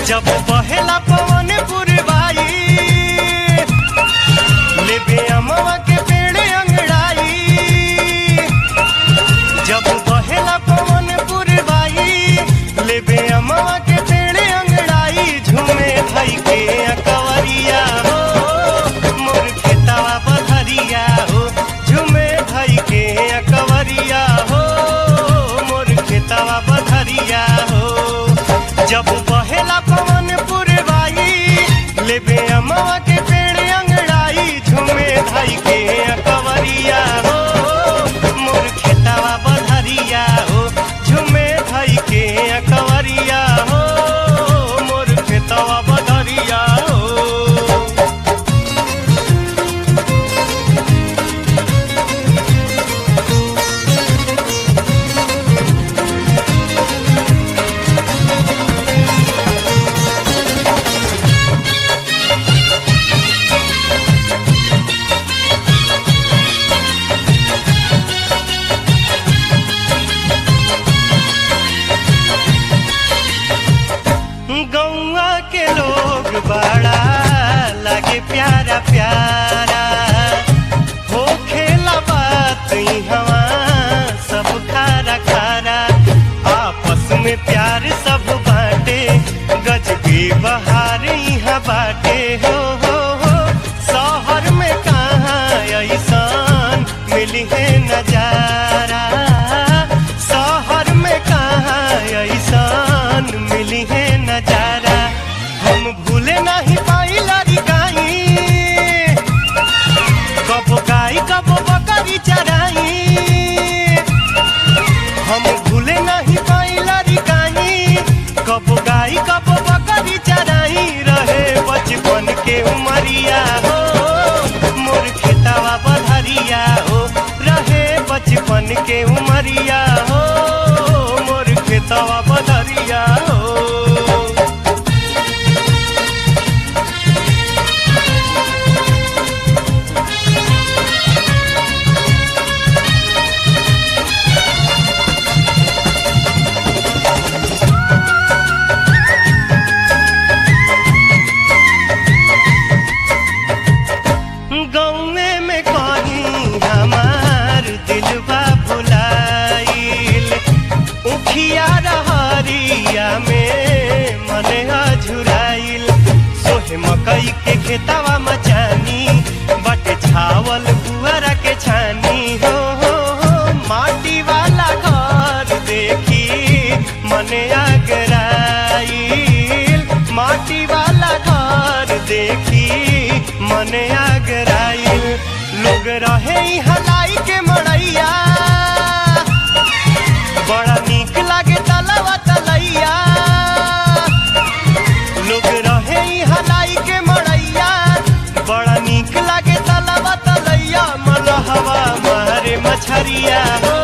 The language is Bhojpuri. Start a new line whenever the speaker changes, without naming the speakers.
जब बहेला पवन पुरवाई लेबे अमवा के पेड़ अंगड़ाई। जब बहेला पवन पुरवाई लेबे अमवा के पेड़ अंगड़ाई। झूमे धई के अकवरिया हो मोर खेतवा बधरिया हो। झूमे धई के अकवरिया हो मोर खेतवा बधरिया हो। जब बहेला पवन पुरवाई लेबे अमवा के पेड़ अंगड़ाई। झूमे धई के अकवरिया हो मोर खेतवा बधरिया हो। झूमे धई के अकवरिया हो मोर खेतवा बधरिया हो। गौआ के लोग बड़ा लगे प्यारा प्यारा हो। खेला बात हवा सब खारा खारा। आपस में प्यार सब बाटे गजबे बहार यहाँ बाटे हो। शहर में कहाँ ऐसान मिली है नजारा। शहर में कहाँ ऐसान मिली है नजारा। हम भूले नहीं पाई लारी गाई कब गाई कब बकरी चराई। हम भूले नहीं पाई लारी गाई कब गाई कब बकरी चराई। रहे बचपन के उमरिया हो मोर खेतवा बधरिया हो। रहे बचपन के उमरिया हो मोर खेतवा बधरिया हो। गौए में कहीं हमार दिलवा भुलाइल। उखिया रहरिया में मने झुराइल। सोहे मकई के खेतवा मचानी बटे छावल पुअरा के छानी हो। माटी वाला घर देखी मने आगराइल। माटी वाला घर देखी मने आगराइल। लोग रहे हलाई के मड़ैया बड़ा नीक लागे तलवा तलैया। लोग रहे हलाई के मड़ैया बड़ा नीक लागे तलवा तलैया। मलहवा मारे मछरिया हो